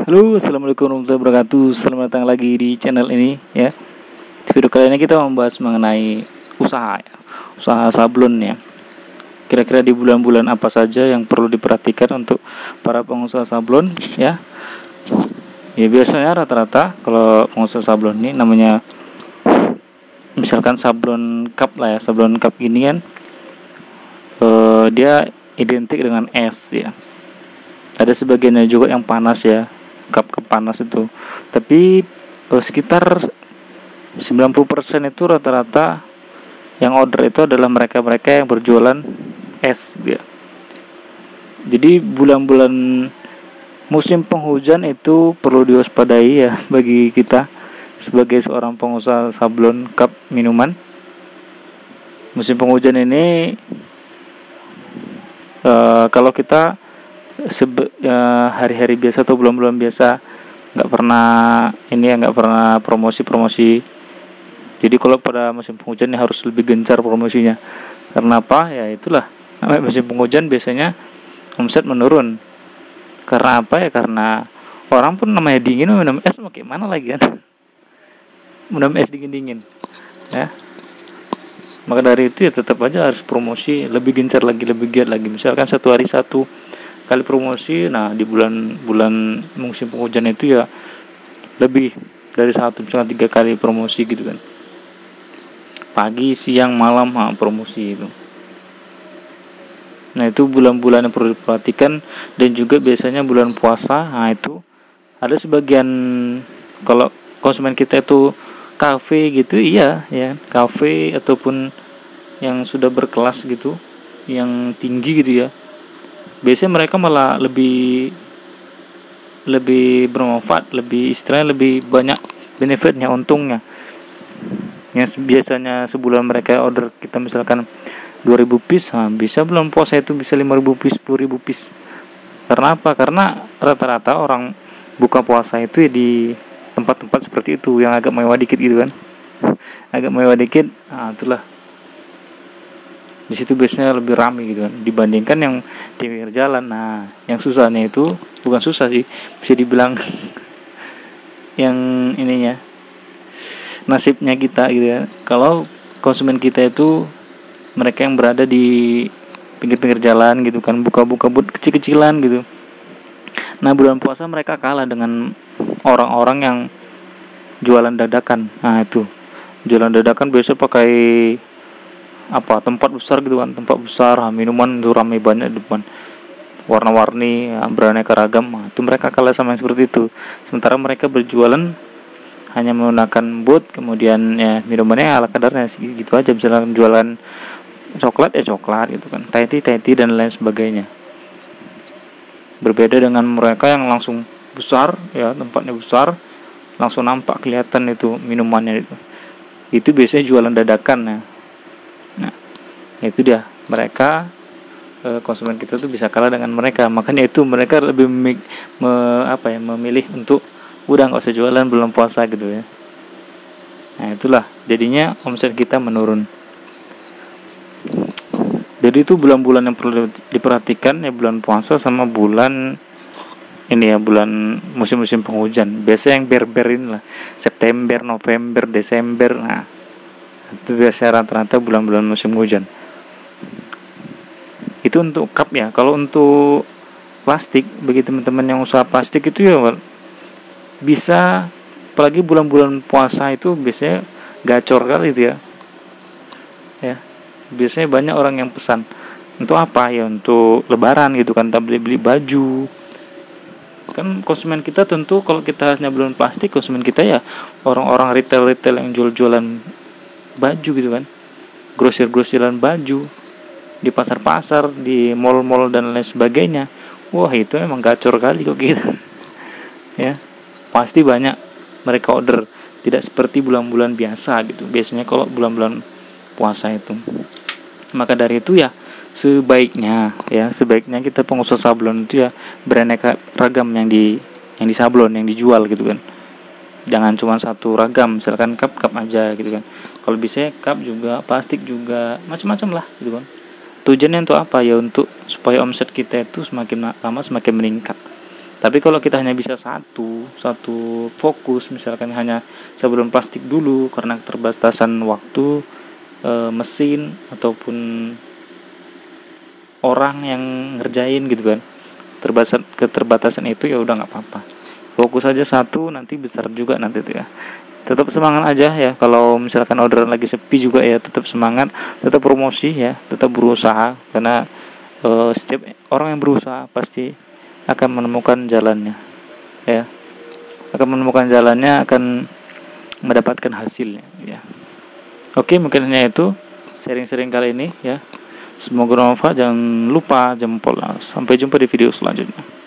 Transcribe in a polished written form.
Halo, assalamualaikum warahmatullahi wabarakatuh. Selamat datang lagi di channel ini ya. Di video kali ini kita membahas mengenai usaha, ya. Usaha sablon ya. Kira-kira di bulan-bulan apa saja yang perlu diperhatikan untuk para pengusaha sablon ya. Ya biasanya rata-rata kalau pengusaha sablon ini namanya misalkan sablon cup lah ya. Sablon cup ini kan dia identik dengan es ya. Ada sebagiannya juga yang panas ya, cup panas itu. Tapi sekitar 90% itu rata-rata yang order itu adalah mereka-mereka yang berjualan es ya. Jadi bulan-bulan musim penghujan itu perlu diwaspadai ya bagi kita sebagai seorang pengusaha sablon cup minuman. Musim penghujan ini kalau kita hari-hari biasa atau bulan-bulan biasa nggak pernah promosi. Jadi kalau pada musim penghujan ini harus lebih gencar promosinya. Karena apa? Ya itulah namanya musim penghujan, biasanya omset menurun. Karena apa ya? Karena orang pun namanya dingin minum es, mau gimana lagi kan? Minum es dingin ya. Maka dari itu ya tetap aja harus promosi lebih gencar lagi, lebih giat lagi. Misalkan satu hari satu kali promosi. Nah di bulan musim penghujan itu ya lebih dari misalkan 3 kali promosi gitu kan, pagi siang malam promosi itu. Nah itu bulan-bulan yang perlu diperhatikan. Dan juga biasanya bulan puasa, nah itu ada sebagian kalau konsumen kita itu kafe gitu, iya ya, kafe ataupun yang sudah berkelas gitu, yang tinggi gitu ya, biasanya mereka malah lebih bermanfaat, istilahnya lebih banyak benefitnya, untungnya. Yang biasanya sebulan mereka order kita misalkan 2000 piece, bisa bulan puasa itu bisa 5000 piece, 10000 piece. Karena apa? Karena rata-rata orang buka puasa itu ya di tempat-tempat seperti itu yang agak mewah dikit gitu kan. Agak mewah dikit, itulah di situ biasanya lebih ramai gitu kan dibandingkan yang di pinggir jalan. Nah yang susahnya itu bukan susah sih, bisa dibilang yang ininya nasibnya kita gitu ya, kalau konsumen kita itu mereka yang berada di pinggir-pinggir jalan gitu kan, buka-buka but kecil-kecilan gitu. Nah bulan puasa mereka kalah dengan orang-orang yang jualan dadakan. Nah itu jualan dadakan biasa pakai tempat besar gitu kan, tempat besar, minuman itu ramai banyak di depan, warna-warni ya, beraneka ragam. Itu mereka kalah sama yang seperti itu. Sementara mereka berjualan hanya menggunakan booth, kemudian ya minumannya ala kadarnya gitu aja. Misalnya jualan coklat gitu kan, Thai tea dan lain sebagainya. Berbeda dengan mereka yang langsung besar ya, tempatnya besar, langsung nampak kelihatan itu minumannya itu biasanya jualan dadakan ya. Nah itu dia, mereka konsumen kita tuh bisa kalah dengan mereka. Makanya itu mereka lebih memilih untuk udah nggak usah jualan bulan puasa gitu ya. Nah itulah jadinya omset kita menurun. Jadi itu bulan-bulan yang perlu diperhatikan ya, bulan puasa sama bulan ini ya, bulan musim-musim penghujan. Biasanya yang berberin lah, September, November, Desember. Nah itu biasanya rata-rata bulan-bulan musim hujan. Itu untuk cup ya. Kalau untuk plastik, bagi teman-teman yang usaha plastik itu ya bisa, apalagi bulan-bulan puasa itu biasanya gacor kali itu ya. Ya, biasanya banyak orang yang pesan. Untuk apa ya? Untuk lebaran gitu kan, tak beli baju. Kan konsumen kita tentu kalau kita hanya belum plastik, konsumen kita ya orang-orang retail yang jual-jualan baju gitu kan, grosir-grosiran baju di pasar-pasar, di mall-mall dan lain sebagainya. Wah itu emang gacor kali kok gitu ya, pasti banyak mereka order, tidak seperti bulan-bulan biasa gitu. Biasanya kalau bulan-bulan puasa itu. Maka dari itu ya sebaiknya kita pengusaha sablon itu ya beraneka ragam yang di sablon yang dijual gitu kan. Jangan cuma satu ragam, misalkan cup aja gitu kan. Kalau bisa cup juga, plastik juga, macam-macam lah gitu kan. Tujuannya untuk apa ya? Untuk supaya omset kita itu semakin lama semakin meningkat. Tapi kalau kita hanya bisa satu fokus, misalkan hanya sebelum plastik dulu karena keterbatasan waktu, mesin ataupun orang yang ngerjain gitu kan, keterbatasan itu ya udah nggak apa-apa, fokus aja satu, nanti besar juga nanti tuh ya. Tetap semangat aja ya, kalau misalkan orderan lagi sepi juga ya tetap semangat, tetap promosi ya, tetap berusaha, karena setiap orang yang berusaha pasti akan menemukan jalannya ya, akan mendapatkan hasilnya ya. Oke, mungkin hanya itu sharing-sharing kali ini ya, semoga bermanfaat. Jangan lupa jempol. Sampai jumpa di video selanjutnya.